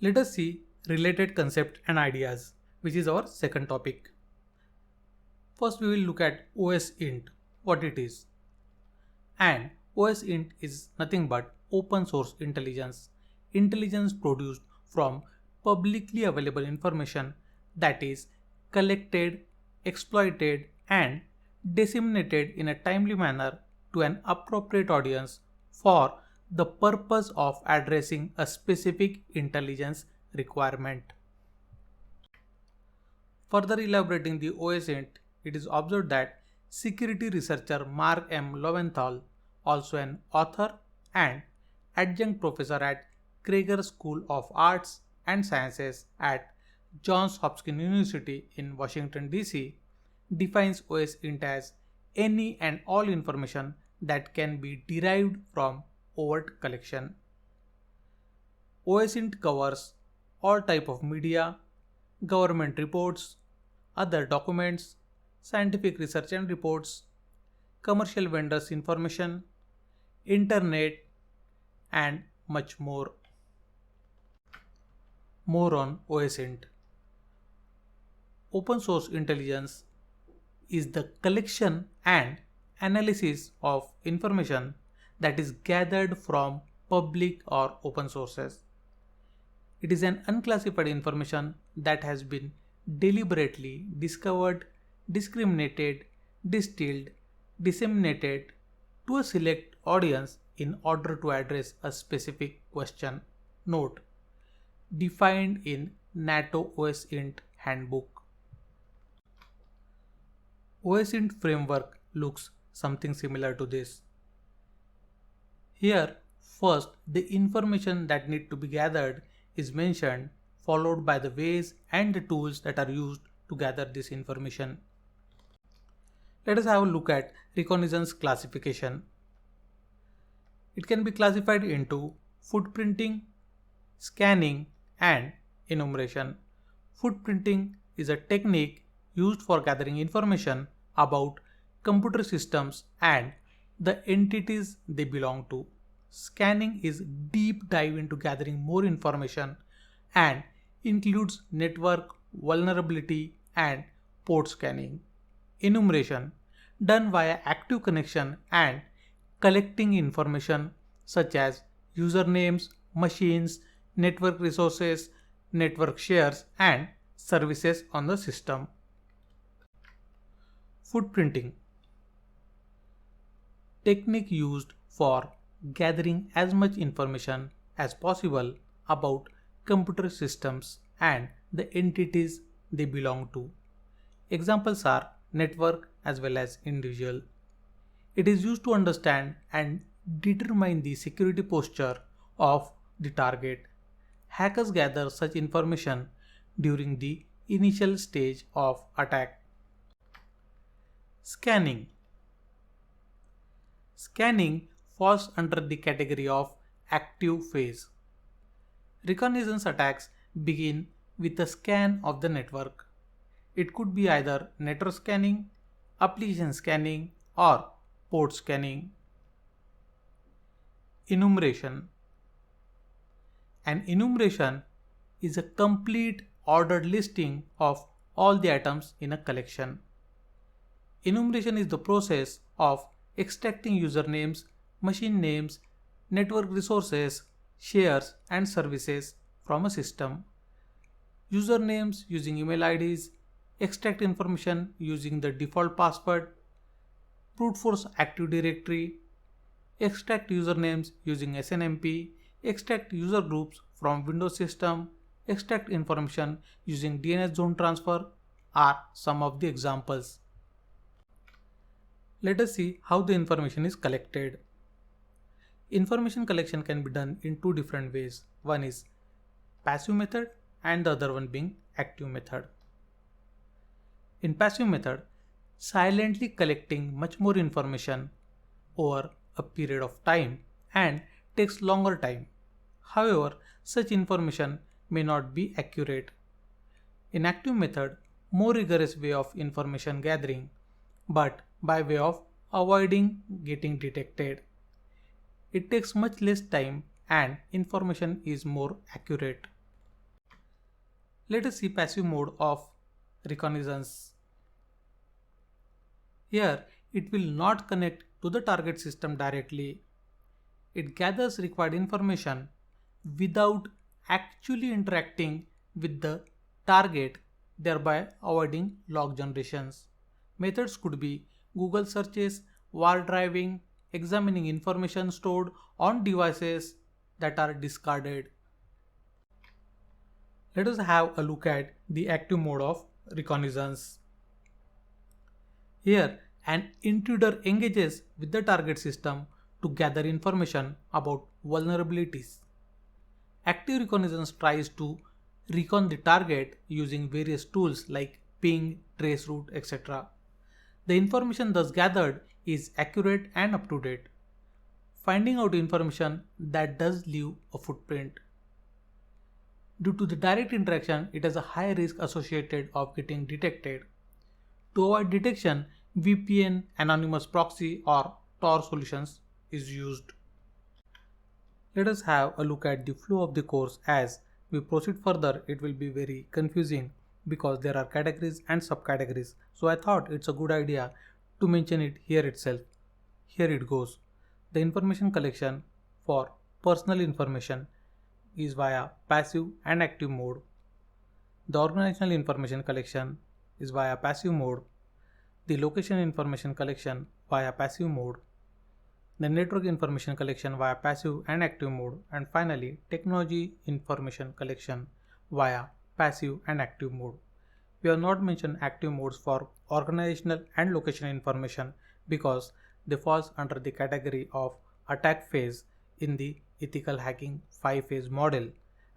Let us see related concept and ideas, which is our second topic. First, we will look at OSINT, what it is. And OSINT is nothing but open source intelligence. Intelligence produced from publicly available information that is collected, exploited, and disseminated in a timely manner to an appropriate audience for the purpose of addressing a specific intelligence requirement. Further elaborating the OSINT, it is observed that security researcher Mark M. Lowenthal, also an author and adjunct professor at Krieger School of Arts and Sciences at Johns Hopkins University in Washington, D.C., defines OSINT as any and all information that can be derived from overt collection. OSINT covers all type of media, government reports, other documents, scientific research and reports, commercial vendors information, internet, and much more. More on OSINT. Open source intelligence is the collection and analysis of information that is gathered from public or open sources. It is an unclassified information that has been deliberately discovered, discriminated, distilled, disseminated to a select audience in order to address a specific question. Note: defined in NATO OSINT Handbook. OSINT framework looks something similar to this. Here, first the information that need to be gathered is mentioned, followed by the ways and the tools that are used to gather this information. Let us have a look at reconnaissance classification. It can be classified into footprinting, scanning, and enumeration. Footprinting is a technique used for gathering information about computer systems and the entities they belong to. Scanning is deep dive into gathering more information and includes network, vulnerability, and port scanning. Enumeration, done via active connection and collecting information such as usernames, machines, network resources, network shares, and services on the system. Footprinting, technique used for gathering as much information as possible about computer systems and the entities they belong to. Examples are network as well as individual. It is used to understand and determine the security posture of the target. Hackers gather such information during the initial stage of attack. Scanning. Scanning falls under the category of active phase. Reconnaissance attacks begin with a scan of the network. It could be either network scanning, application scanning, or port scanning. Enumeration. An enumeration is a complete ordered listing of all the items in a collection. Enumeration is the process of extracting usernames, machine names, network resources, shares, and services from a system. Usernames using email IDs, extract information using the default password, brute force Active Directory, extract usernames using SNMP, extract user groups from Windows system, extract information using DNS zone transfer are some of the examples. Let us see how the information is collected. Information collection can be done in two different ways. One is passive method and the other one being active method. In passive method, silently collecting much more information over a period of time and takes longer time. However, such information may not be accurate. In active method, more rigorous way of information gathering, but by way of avoiding getting detected. It takes much less time and information is more accurate. Let us see passive mode of reconnaissance. Here, it will not connect to the target system directly. It gathers required information without actually interacting with the target, thereby avoiding log generations. Methods could be Google searches, while driving, examining information stored on devices that are discarded. Let us have a look at the active mode of reconnaissance. Here, an intruder engages with the target system to gather information about vulnerabilities. Active reconnaissance tries to recon the target using various tools like ping, traceroute, etc. The information thus gathered is accurate and up to date, finding out information that does leave a footprint. Due to the direct interaction, it has a high risk associated of getting detected. To avoid detection, VPN, anonymous proxy or Tor solutions is used. Let us have a look at the flow of the course. As we proceed further, it will be very confusing because there are categories and subcategories. So I thought it's a good idea to mention it here itself. Here it goes. The information collection for personal information is via passive and active mode. The organizational information collection is via passive mode. The location information collection via passive mode. The network information collection via passive and active mode, and finally technology information collection via passive and active mode. We have not mentioned active modes for organizational and location information because they falls under the category of attack phase in the ethical hacking 5-phase model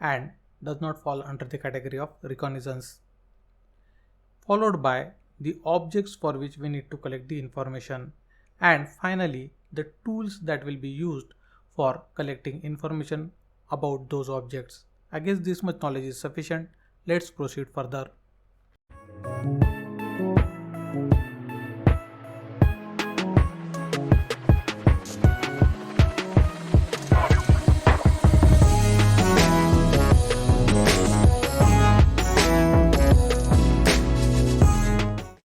and does not fall under the category of reconnaissance. Followed by the objects for which we need to collect the information, and finally the tools that will be used for collecting information about those objects. I guess this much knowledge is sufficient. Let's proceed further.